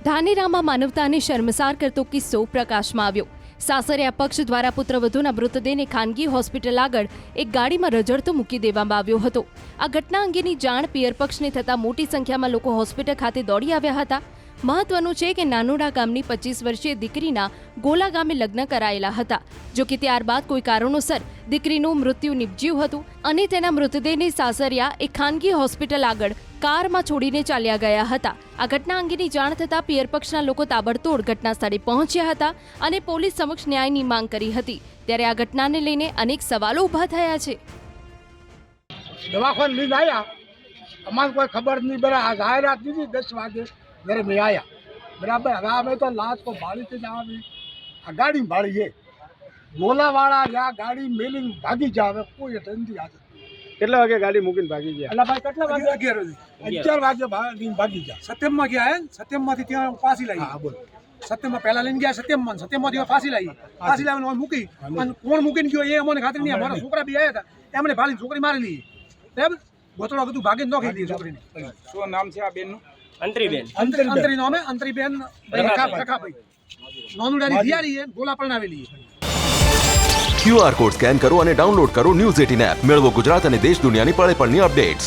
ધાનેરામાં માનવતાને શર્મસાર કરતો કિસ્સો પ્રકાશમાં આવ્યો। સાસરિયા પક્ષ દ્વારા પુત્રવધૂના મૃતદેહને ખાનગી હોસ્પિટલ આગળ એક ગાડીમાં રઝળતો મૂકી દેવામાં આવ્યો હતો। આ ઘટના અંગેની જાણ પિયર પક્ષને થતાં મોટી સંખ્યામાં લોકો હોસ્પિટલ ખાતે દોડી આવ્યા હતા। મહત્વનું છે કે નાનોડા ગામની 25 વર્ષીય દીકરીના ગોલા ગામે લગ્ન કરાયેલા હતા, જો કે ત્યારબાદ કોઈ કારણોસર દીકરીનું મૃત્યુ નિપજ્યું હતું અને તેના મૃતદેહને સાસરિયા એક ખાનગી હોસ્પિટલ આગળ કારમાં છોડીને ચાલ્યા ગયા હતા। આ ઘટના અંગેની જાણ થતાં પિયર પક્ષના લોકો તાબડતોડ ઘટના સ્થળે પહોંચ્યા હતા અને પોલીસ સમક્ષ ન્યાયની માંગ કરી હતી। ત્યારે આ ઘટનાને લઈને અનેક સવાલો ઊભા થયા છે। દવાખાને લઈને આવ્યા, અમારે કોઈ ખબર નહીં, બરાબર જાહેરાત દીધી 10 વાગે ઘરે મેં આવ્યા, બરાબર। હવે અમે તો લાશ તો ભાડીથી જ આવી, આ ગાડી ભાડી છે ગોલાવાળા, આ ગાડી મેલીને ભાગી જાય, હવે કોઈ નથી આજે। કેટલા વાગે ગાડી મૂકીને ભાગી ગયા? એટલે ભાઈ કેટલા વાગે? 11 વાગે ભાગી ગયા। સત્યમમાં ગયા હે, સત્યમમાંથી ત્યાં ફાંસી લાવી। હા બોલ, સત્યમમાં પહેલા લઈને ગયા સત્યમમાંથી ફાંસી લાવી, ફાંસી લાવીને મૂકી, અને કોણ મૂકીને ગયો એ અમને ખાતરી નહીં। અમારા છોકરા બી આવ્યા હતા, એમને ભાલી છોકરી મારી લીધી, બરાબર। ગોતડો બધું ભાગીને નોખી દીધી છોકરીને। શું નામ છે આ બેનનું? અંતરી નામે અંતરીબેન રખાભાઈ, નોંદુડાની દિયારી છે, ગોલા પરણાવેલી છે। QR કોડ સ્કેન કરો અને ડાઉનલોડ કરો News 18 એપ। મેળવો ગુજરાત અને દેશ દુનિયાની પળે પળની અપડેટ્સ।